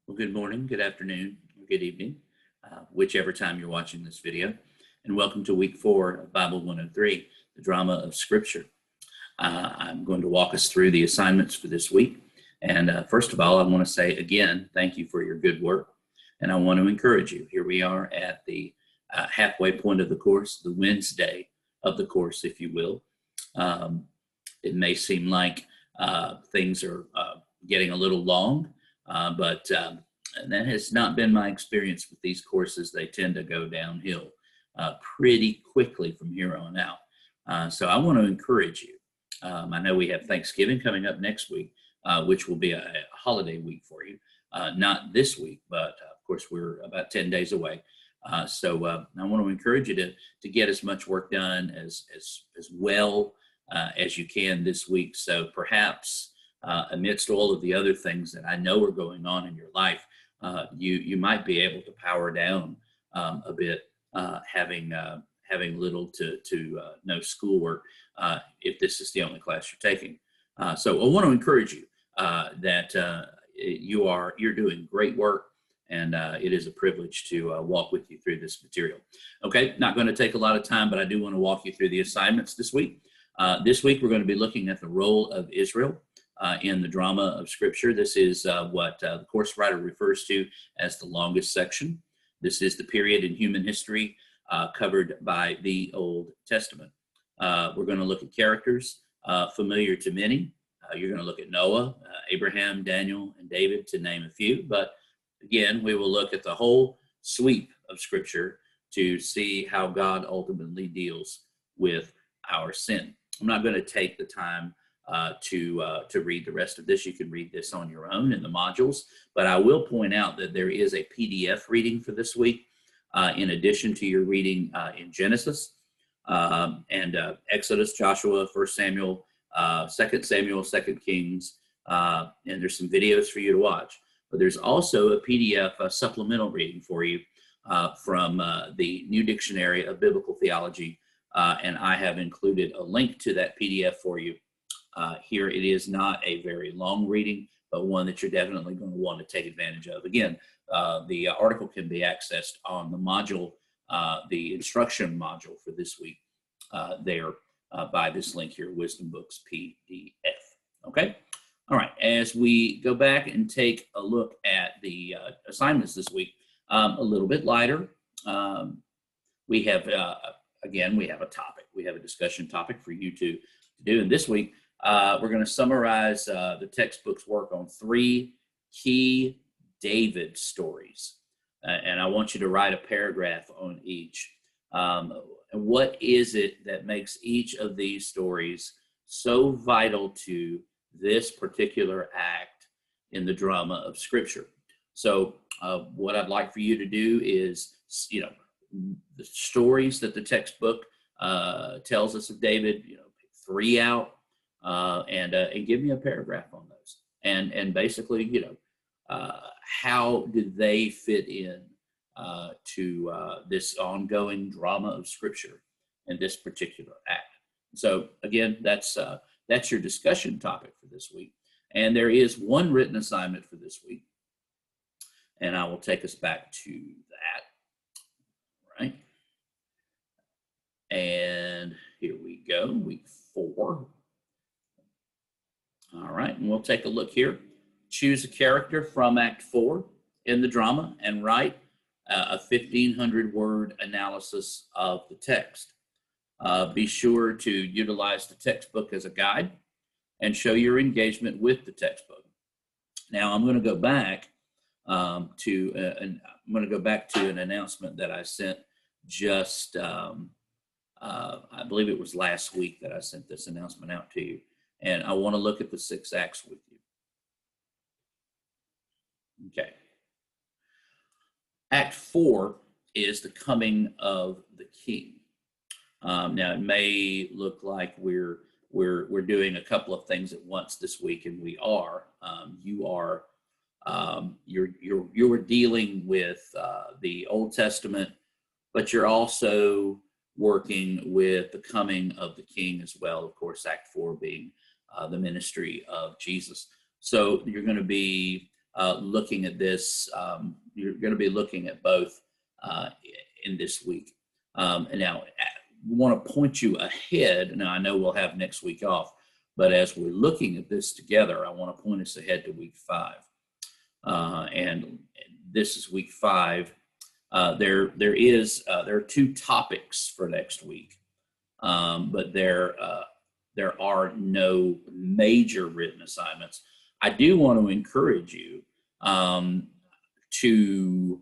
Well, good morning, good afternoon, or good evening, whichever time you're watching this video. And welcome to week 4 of Bible 103, the drama of Scripture. I'm going to walk us through the assignments for this week. And first of all, I want to say again, thank you for your good work. And I want to encourage you. Here we are at the halfway point of the course, the Wednesday of the course, if you will. It may seem like things are getting a little long. But that has not been my experience with these courses. They tend to go downhill pretty quickly from here on out. So I want to encourage you. I know we have Thanksgiving coming up next week, which will be a holiday week for you. Not this week, but of course we're about 10 days away. So I want to encourage you to get as much work done as well as you can this week. So perhaps amidst all of the other things that I know are going on in your life, you might be able to power down a bit, having little to no schoolwork if this is the only class you're taking. So I want to encourage you that you're doing great work, and it is a privilege to walk with you through this material. Okay, not going to take a lot of time, but I do want to walk you through the assignments this week. This week we're going to be looking at the role of Israel in the drama of Scripture. This is what the course writer refers to as the longest section. This is the period in human history covered by the Old Testament. We're going to look at characters familiar to many. You're going to look at Noah, Abraham, Daniel, and David, to name a few. But again, we will look at the whole sweep of Scripture to see how God ultimately deals with our sin. I'm not going to take the time to read the rest of this. You can read this on your own in the modules, but I will point out that there is a PDF reading for this week in addition to your reading in Genesis and Exodus, Joshua, 1 Samuel, 2 Samuel, 2 Kings, and there's some videos for you to watch. But there's also a PDF supplemental reading for you from the New Dictionary of Biblical Theology, and I have included a link to that PDF for you. Here it is not a very long reading, but one that you're definitely going to want to take advantage of. Again, the article can be accessed on the module, the instruction module for this week there by this link here, Wisdom Books PDF. Okay? All right, as we go back and take a look at the assignments this week, a little bit lighter, we have, again, we have a topic. We have a discussion topic for you to do. And this week, we're going to summarize the textbook's work on 3 key David stories. And I want you to write a paragraph on each. And what is it that makes each of these stories so vital to this particular act in the drama of Scripture? So what I'd like for you to do is, the stories that the textbook tells us of David, pick 3 out. And give me a paragraph on those, and basically, how do they fit in to this ongoing drama of Scripture in this particular act? So again, that's your discussion topic for this week, and there is one written assignment for this week, and I will take us back to that. Right, and here we go, week 4. All right, and we'll take a look here. Choose a character from Act 4 in the drama and write a 1,500-word analysis of the text. Be sure to utilize the textbook as a guide and show your engagement with the textbook. Now, I'm going to go back to an announcement that I sent just, I believe it was last week that I sent this announcement out to you. And I want to look at the 6 acts with you. Okay. Act 4 is the coming of the king. Now it may look like we're doing a couple of things at once this week, and we are. You're dealing with the Old Testament, but you're also working with the coming of the king as well. Of course, Act 4 being the ministry of Jesus. So you're going to be looking at this. You're going to be looking at both in this week. And now we want to point you ahead. Now, I know we'll have next week off, but as we're looking at this together, I want to point us ahead to week 5. And this is week 5. There are 2 topics for next week, but there are no major written assignments. I do want to encourage you to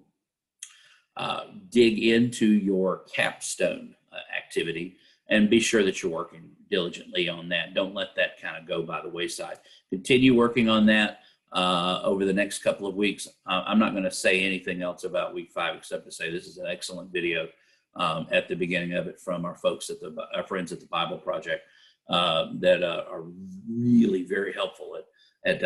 dig into your capstone activity and be sure that you're working diligently on that. Don't let that kind of go by the wayside. Continue working on that over the next couple of weeks. I'm not going to say anything else about week 5 except to say this is an excellent video at the beginning of it from our folks at our friends at the Bible Project that are really very helpful at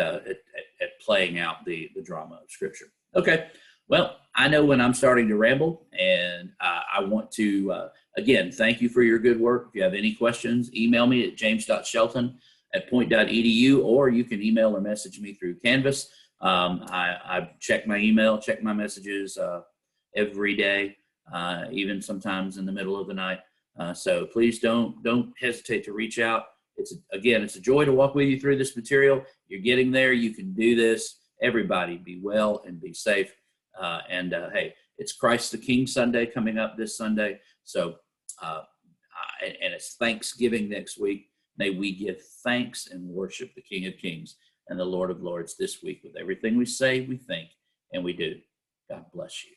playing out the drama of Scripture. Okay, well, I know when I'm starting to ramble, and I want to, again, thank you for your good work. If you have any questions, email me at james.shelton@point.edu, or you can email or message me through Canvas. I check my email, check my messages every day, even sometimes in the middle of the night. So please don't hesitate to reach out. It's a joy to walk with you through this material. You're getting there. You can do this. Everybody be well and be safe. Hey, it's Christ the King Sunday coming up this Sunday. So, and it's Thanksgiving next week. May we give thanks and worship the King of Kings and the Lord of Lords this week with everything we say, we think, and we do. God bless you.